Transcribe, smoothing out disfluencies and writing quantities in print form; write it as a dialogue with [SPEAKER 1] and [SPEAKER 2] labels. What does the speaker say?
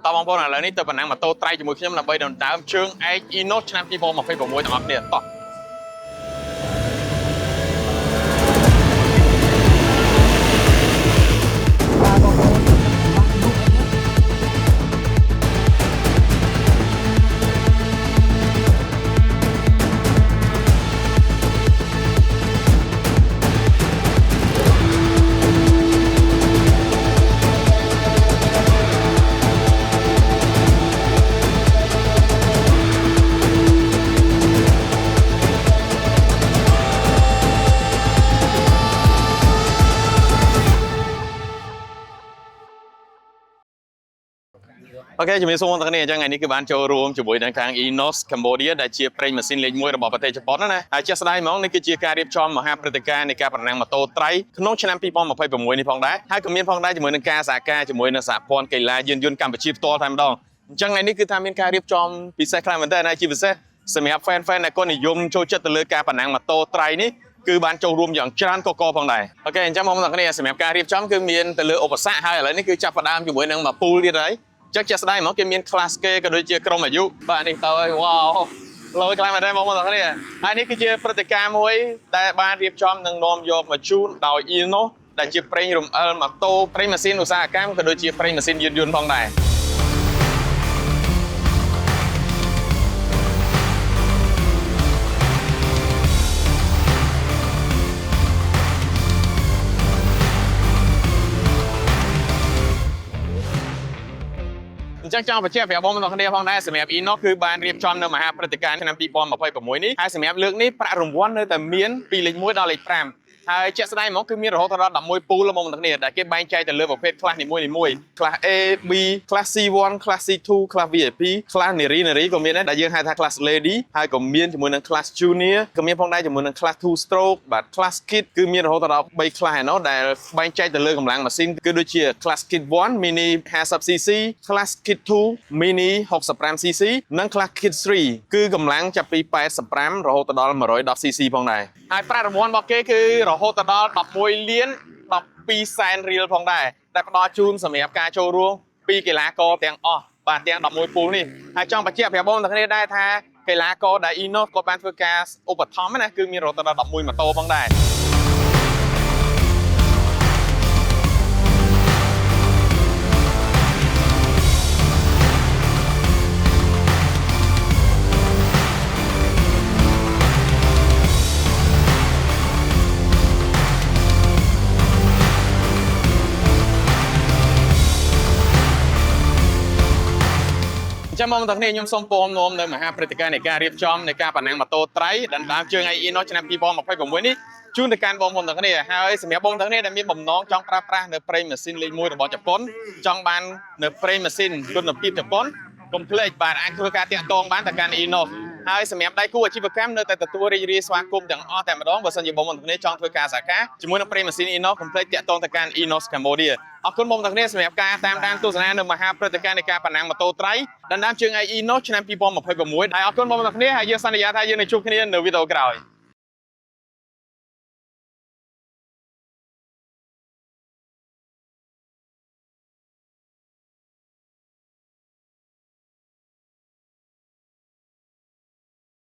[SPEAKER 1] តបងប្អូនឥឡូវនេះទៅប៉ុណ្ណឹងម៉ូតូត្រៃជាមួយខ្ញុំដើម្បីដណ្ដើមជើងឯក Enos ឆ្នាំ2026ទាំងអស់គ្នាតោះ អូខេជំរាបសួរបងប្អូនទាំងគ្នាអញ្ចឹងថ្ងៃនេះគឺបានចូលរួមជាមួយនឹងខាង Enos Cambodia ដែលជាប្រេងម៉ាស៊ីនលេខ1របស់ប្រទេសជប៉ុនណាហើយជាក់ស្ដែងហ្មងនេះគឺជាការរៀបចំមហាព្រឹត្តិការណ៍នៃការប្រណាំងម៉ូតូត្រៃក្នុងឆ្នាំ2026នេះផងដែរហើយក៏មានផងដែរជាមួយនឹងការសហការជាមួយនឹងសហព័ន្ធកីឡាយានយន្តកម្ពុជាផ្ទាល់តែម្ដងអញ្ចឹងថ្ងៃនេះគឺថាមានការរៀបចំពិសេសខ្លាំងមែនទែនហើយជាពិសេសសម្រាប់ fan ដែលគាត់និយមចូលចិត្តទៅលើការប្រណាំងម៉ូតូត្រៃនេះគឺបានចូលរួមយ៉ាងច្រើនកកផងដែរអូខេអញ្ចឹងបងប្អូនទាំងគ្នាសម្រាប់ការរៀបចំគឺមានទៅលើឧបសគ្គហើយឥឡូវនេះគឺចាប់ផ្ដើមជាមួយនឹងមួយពូលទៀតហើយចឹងជាក់ស្ដែងមកគេមាន class គេក៏ដូចជាក្រុមអាយុបាទនេះទៅហើយវ៉ាវលយខ្លាំងមែនទេបងប្អូនទាំងគ្នាហើយនេះគឺជាព្រឹត្តិការណ៍មួយដែលបានរៀបចំនិងនាំយកមកជូនដោយ Enos ដែលជាប្រេងរំអិលម៉ូតូប្រេងម៉ាស៊ីនឧស្សាហកម្មក៏ដូចជាប្រេងម៉ាស៊ីនយានយន្តផងដែរអញ្ចឹងចង់បញ្ជាក់ប្រាប់បងប្អូនទាំងគ្នាផងដែរសម្រាប់ Enos គឺបានរៀបចំនៅមហាព្រឹត្តិការណ៍ឆ្នាំ2026នេះហើយសម្រាប់លើកនេះប្រាក់រង្វាន់នៅតែមានពីលេខ1ដល់លេខ5ហើយជាក់ស្ដែងហ្មងគឺមានរហូតដល់11ពូលបងប្អូនទាំងគ្នាដែលគេបែងចែកទៅលើប្រភេទ class នីមួយៗ class A B class C1 class C2 class VIP class នារីក៏មានដែរដែលយើងហៅថា class lady ហើយក៏មានជាមួយនឹង class junior ក៏មានផងដែរជាមួយនឹង class 2 stroke បាទ class kit គឺមានរហូតដល់3 class ឯណោះដែលបែងចែកទៅលើកម្លាំងម៉ាស៊ីនគឺដូចជា class kit 1 mini 50cc class kit 2 mini 65cc និង class kit 3គឺកម្លាំងចាប់ពី85រហូតដល់ 110cc ផងដែរហើយប្រាក់រង្វាន់របស់គេគឺរហូតដល់11លាន12សែនរៀលផងដែរដែលផ្ដល់ជូនសម្រាប់ការចូលរួមពីកីឡាករទាំងអស់បាទទាំង11ពូលនេះហើយចង់បញ្ជាក់ប្រាប់បងប្អូនទាំងគ្នាដែរថាកីឡាករដែល Enos ក៏បានធ្វើការឧបត្ថម្ភណាគឺមានរហូតដល់11ម៉ូតូផងដែរចាំមកទាំងនេះខ្ញុំសូមពំនាំនៅមហាព្រឹត្តិការណ៍នៃការរៀបចំនៃការប្រណាំងម៉ូតូត្រៃដណ្ដើមជើងឯ Enos ឆ្នាំ2026នេះជូនទៅកាន់បងប្អូនទាំងគ្នាហើយសម្រាប់បងប្អូនទាំងគ្នាដែលមានបំណងចង់ប្រើប្រាស់នៅប្រេងម៉ាស៊ីនលេខ1របស់ជប៉ុនចង់បាននៅប្រេងម៉ាស៊ីនគុណភាពជប៉ុនកុំភ្លេចបាទអាចធ្វើការតាក់ទងបានទៅកាន់ Enos ហើយសម្រាប់ដៃគូអាជីវកម្មនៅតែទទួលរីករាយស្វាគមន៍ទាំងអស់តែម្ដងបើសិនជាបងប្អូនទាំងគ្នាចង់ធ្វើការសហការជាមួយនឹងប្រេងម៉ាស៊ីន Enos កុំភ្លេចតាក់ទងទៅកាន់ Enos Cambodia អរគុណបងប្អូនទាំងគ្នាសម្រាប់ការតាមដានទស្សនានៅមហាព្រឹត្តិការណ៍នៃការប្រណាំងម៉ូតូត្រៃដណ្ដើមជើងឯ Enos ឆ្នាំ2026ហើយអរគុណបងប្អូនទាំងគ្នាហើយយើងសន្យាថាយើងនឹងជួបគ្នានៅវីដេអូក្រោយ